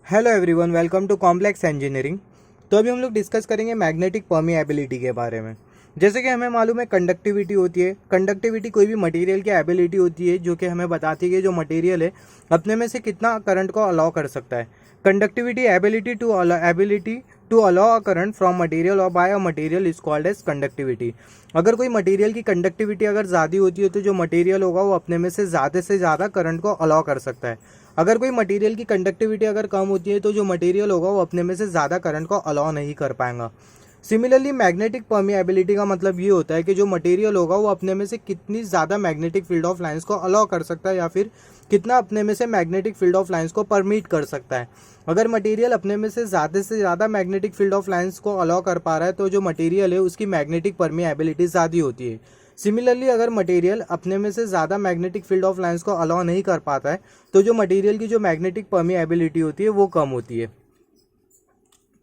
Hello everyone, welcome to complex engineering. तो अभी हम लोग डिस्कस करेंगे मैग्नेटिक परमिएबिलिटी के बारे में। जैसे कि हमें मालूम है कंडक्टिविटी होती है। कंडक्टिविटी कोई भी मटेरियल की एबिलिटी होती है जो कि हमें बताती है कि जो मटेरियल है अपने में से कितना करंट को अलाउ कर सकता है। Conductivity ability to allow a current from material और by a material is called as conductivity. अगर कोई मटेरियल की कंडक्टिविटी अगर ज़्यादा होती है तो जो मटेरियल होगा वो अपने में से ज़्यादा करंट को अलाउ कर सकता है। अगर कोई मटेरियल की कंडक्टिविटी अगर कम होती है तो जो मटेरियल होगा वो अपने में से ज़्यादा करंट को अलाउ नहीं कर पाएगा। सिमिलरली मैग्नेटिक परमिएबिलिटी का मतलब ये होता है कि जो मटेरियल होगा वो अपने में से कितनी ज़्यादा मैग्नेटिक फील्ड ऑफ लाइंस को अलाउ कर सकता है या फिर कितना अपने में से मैग्नेटिक फील्ड ऑफ लाइंस को परमिट कर सकता है। अगर मटेरियल अपने में से ज़्यादा मैग्नेटिक फील्ड ऑफ लाइंस को अलाउ कर पा रहा है तो जो मटेरियल है उसकी मैग्नेटिक परमिएबिलिटी ज़्यादा होती है। सिमिलरली अगर मटेरियल अपने में से ज़्यादा मैग्नेटिक फील्ड ऑफ लाइंस को अलाउ नहीं कर पाता है तो जो मटेरियल की जो मैग्नेटिक परमिएबिलिटी होती है वो कम होती है।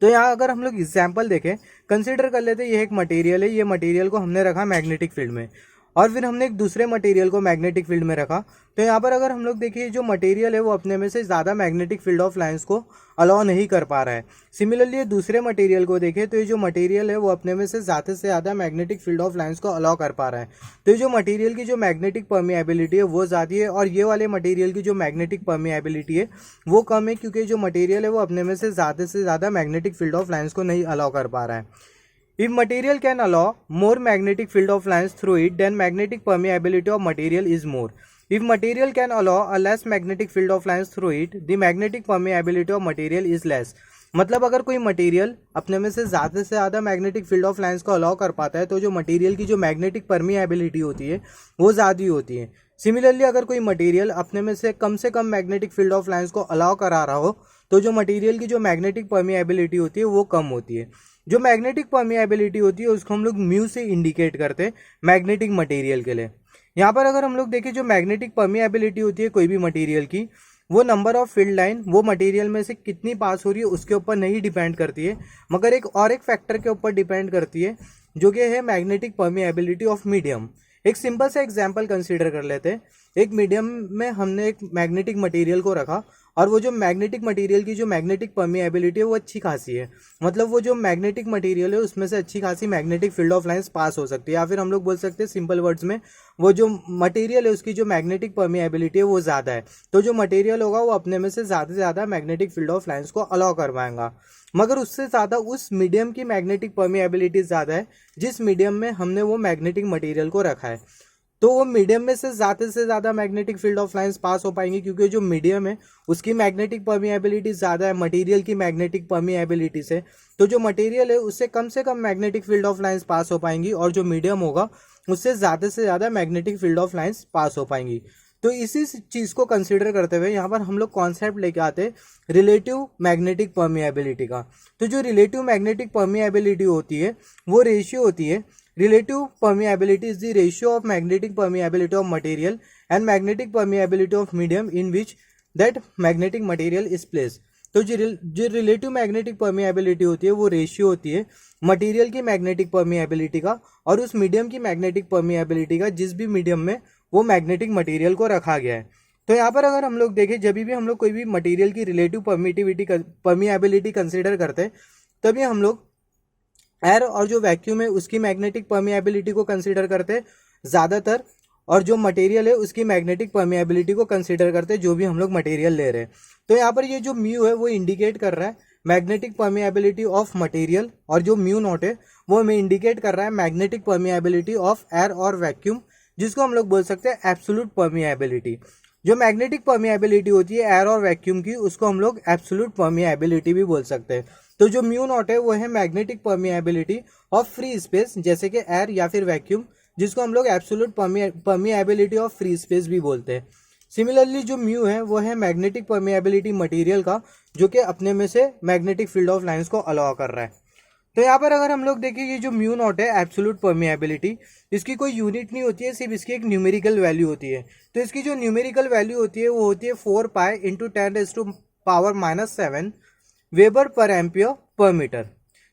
तो यहाँ अगर हम लोग एग्जाम्पल देखें, कंसिडर कर लेते हैं ये एक मटेरियल है। ये मटेरियल को हमने रखा मैग्नेटिक फील्ड में और फिर हमने एक दूसरे मटेरियल को मैग्नेटिक फील्ड में रखा। तो यहाँ पर अगर हम लोग देखिए जो मटेरियल है वो अपने में से ज़्यादा मैग्नेटिक फील्ड ऑफ लाइंस को अलाउ नहीं कर पा रहा है। सिमिलरली दूसरे मटेरियल को देखें तो ये जो मटेरियल है वो अपने में से ज़्यादा मैग्नेटिक फील्ड ऑफ लाइंस को अलाउ कर पा रहा है। तो ये जो मटेरियल की जो मैग्नेटिक परमिएबिलिटी है वो ज़्यादा है और ये वाले मटेरियल की जो मैग्नेटिक परमिएबिलिटी है वो कम है, क्योंकि जो मटेरियल है वो अपने में से ज़्यादा मैग्नेटिक फील्ड ऑफ लाइंस को नहीं अलाउ कर पा रहा है। If material can allow more magnetic field of lines through it, then magnetic permeability of material is more. If material can allow a less magnetic field of lines through it, the magnetic permeability of material is less. मतलब अगर कोई material अपने में से ज़्यादा magnetic field of lines को allow कर पाता है तो जो मटेरियल की जो मैग्नेटिक परमिएबिलिटी होती है वो ज़्यादा होती है। सिमिलरली अगर कोई मटेरियल अपने में से कम मैग्नेटिक फील्ड ऑफ लाइंस को अलाउ करा रहा हो तो जो मटेरियल की जो मैग्नेटिक परमिएबिलिटी होती है वो कम होती है। जो मैग्नेटिक परमिएबिलिटी होती है उसको हम लोग म्यू से इंडिकेट करते हैं मैग्नेटिक मटेरियल के लिए। यहाँ पर अगर हम लोग देखें जो मैग्नेटिक परमिएबिलिटी होती है कोई भी मटेरियल की, वो नंबर ऑफ फील्ड लाइन वो मटेरियल में से कितनी पास हो रही है उसके ऊपर नहीं डिपेंड करती है, मगर एक फैक्टर के ऊपर डिपेंड करती है जो कि है मैग्नेटिक परमिएबिलिटी ऑफ मीडियम। एक सिंपल सा एग्जांपल कंसीडर कर लेते हैं। एक मीडियम में हमने एक मैग्नेटिक मटेरियल को रखा और वो जो मैग्नेटिक मटेरियल की जो मैग्नेटिक परमिएबिलिटी है वो अच्छी खासी है। मतलब वो जो मैग्नेटिक मटेरियल है उसमें से अच्छी खासी magnetic field of lines pass हो सकती है, या फिर हम लोग बोल सकते हैं सिंपल वर्ड्स में वो जो मटेरियल है उसकी जो मैग्नेटिक परमिएबिलिटी है वो ज़्यादा है। तो जो मटेरियल होगा वो अपने में से ज़्यादा मैग्नेटिक फील्ड ऑफ लाइंस को अलाउ करवाएगा, मगर उससे ज़्यादा उस मीडियम की मैग्नेटिक परमिएबिलिटी ज़्यादा है जिस मीडियम में हमने वो मैग्नेटिक मटेरियल को रखा है। तो वो मीडियम में से ज़्यादा magnetic field of lines pass हो पाएंगी, क्योंकि जो मीडियम है उसकी मैग्नेटिक परमिएबिलिटी ज़्यादा है मटेरियल की मैग्नेटिक परमिएबिलिटी से। तो जो मटेरियल है उससे कम magnetic field of lines pass हो पाएंगी और जो मीडियम होगा उससे ज़्यादा magnetic field of lines pass हो पाएंगी। तो इसी चीज़ को कंसिडर करते हुए यहाँ पर हम लोग कॉन्सेप्ट लेके आते हैं रिलेटिव मैग्नेटिक परमिएबिलिटी का। तो जो रिलेटिव मैग्नेटिक परमिएबिलिटी होती है वो रेशियो होती है। Relative permeability is the ratio of magnetic permeability of material and magnetic permeability of medium in which that magnetic material is placed. तो जो रिलेटिव मैग्नेटिक परमिएबिलिटी होती है वो रेशियो होती है मटेरियल की मैग्नेटिक परमिएबिलिटी का और उस मीडियम की मैग्नेटिक परमिएबिलिटी का जिस भी मीडियम में वो मैग्नेटिक मटेरियल को रखा गया है। तो यहाँ पर अगर हम लोग देखें जब भी हम लोग कोई भी मटेरियल की रिलेटिव परमिएबिलिटी कंसिडर करते हैं तभी हम लोग एयर और जो वैक्यूम है उसकी मैग्नेटिक परमिएबिलिटी को कंसीडर करते हैं ज़्यादातर, और जो मटेरियल है उसकी मैग्नेटिक परमिएबिलिटी को कंसीडर करते हैं जो भी हम लोग मटेरियल ले रहे हैं। तो यहाँ पर ये जो म्यू है वो इंडिकेट कर रहा है मैग्नेटिक परमिएबिलिटी ऑफ मटेरियल और जो म्यू नॉट है वो हमें इंडिकेट कर रहा है मैग्नेटिक परमिएबिलिटी ऑफ एयर और वैक्यूम, जिसको हम लोग बोल सकते हैं एब्सोल्यूट परमिएबिलिटी। जो मैग्नेटिक परमिएबिलिटी होती है एयर और वैक्यूम की उसको हम लोग एब्सोल्यूट परमिएबिलिटी भी बोल सकते हैं। तो जो म्यू नॉट है वो है magnetic permeability of free space जैसे कि एयर या फिर वैक्यूम, जिसको हम लोग absolute permeability of free space भी बोलते हैं। सिमिलरली जो म्यू है वो है मैग्नेटिक परमिएबिलिटी मटेरियल का जो कि अपने में से मैग्नेटिक फील्ड ऑफ लाइंस को अलाउ कर रहा है। तो यहाँ पर अगर हम लोग देखें ये जो म्यू नॉट है एब्सोल्यूट परमिएबिलिटी, इसकी कोई यूनिट नहीं होती है, सिर्फ इसकी एक न्यूमेरिकल वैल्यू होती है। तो इसकी जो न्यूमेरिकल वैल्यू होती है वो होती है 4 पाई × 10⁻⁻⁷ वेबर पर एम्पियर पर मीटर।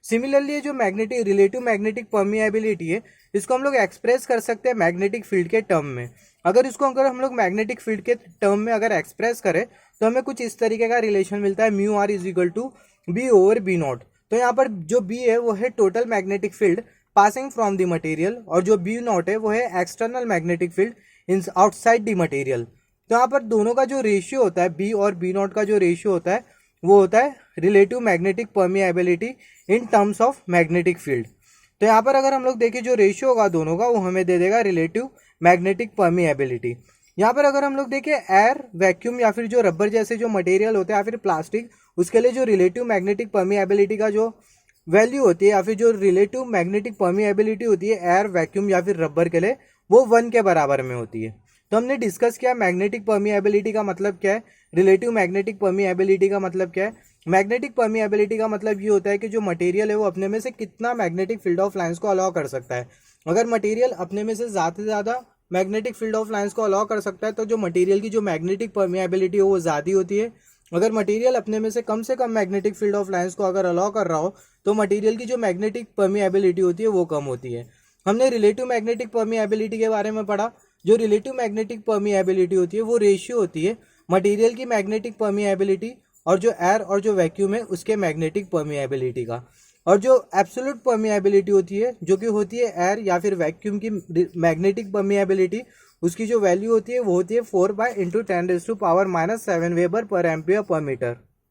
सिमिलरली ये जो मैग्नेटिक रिलेटिव मैग्नेटिक परमिएबिलिटी है, इसको हम लोग एक्सप्रेस कर सकते हैं मैग्नेटिक फील्ड के टर्म में। अगर हम लोग मैग्नेटिक फील्ड के टर्म में अगर एक्सप्रेस करें तो हमें कुछ इस तरीके का रिलेशन मिलता है, mu r is equal to B over B naught. तो यहाँ पर जो बी है वो है total magnetic field passing from the material, और जो बी नॉट है वो है external magnetic field in outside the material. तो यहाँ पर दोनों का जो रेशियो होता है, बी और बी नॉट का जो रेशियो होता है वो होता है relative magnetic permeability in terms of magnetic field. तो यहाँ पर अगर हम लोग देखें जो रेशियो होगा दोनों का, वो हमें दे देगा रिलेटिव मैग्नेटिक परमिएबिलिटी। यहाँ पर अगर हम लोग देखें एयर, वैक्यूम या फिर जो रबर जैसे जो मटेरियल होते हैं या फिर प्लास्टिक, उसके लिए जो रिलेटिव मैग्नेटिक परमिएबिलिटी का जो वैल्यू होती है या फिर जो रिलेटिव मैग्नेटिक परमिएबिलिटी होती है एयर, वैक्यूम या फिर रबर के लिए, वो 1 के बराबर में होती है। तो हमने डिस्कस किया मैग्नेटिक परमिएबिलिटी का मतलब क्या है, रिलेटिव मैग्नेटिक परमिएबिलिटी का मतलब क्या है। मैग्नेटिक परमिएबिलिटी का मतलब ये होता है कि जो मटेरियल है वो अपने में से कितना मैग्नेटिक फील्ड ऑफ लाइंस को अलाउ कर सकता है। अगर मटेरियल अपने में से ज़्यादा से ज़्यादा मैग्नेटिक फील्ड ऑफ लाइंस को अलाउ कर सकता है तो जो मटेरियल की जो मैग्नेटिक परमिएबिलिटी हो वो ज़्यादा होती है। अगर मटेरियल अपने में से कम मैग्नेटिक फील्ड ऑफ लाइंस को अगर अलाउ कर रहा हो तो मटेरियल की जो मैग्नेटिक परमिएबिलिटी होती है वो कम होती है। हमने रिलेटिव मैग्नेटिक परमिएबिलिटी के बारे में पढ़ा। जो रिलेटिव मैग्नेटिक परमिएबिलिटी होती है वो रेशियो होती है मटेरियल की मैग्नेटिक परमिएबिलिटी और जो एयर और जो वैक्यूम है उसके मैग्नेटिक परमिएबिलिटी का। और जो एब्सोल्यूट परमिएबिलिटी होती है जो कि होती है एयर या फिर वैक्यूम की मैग्नेटिक परमिएबिलिटी, उसकी जो वैल्यू होती है वो होती है 4 × 10⁻⁷ वेबर पर एम्पियर पर मीटर।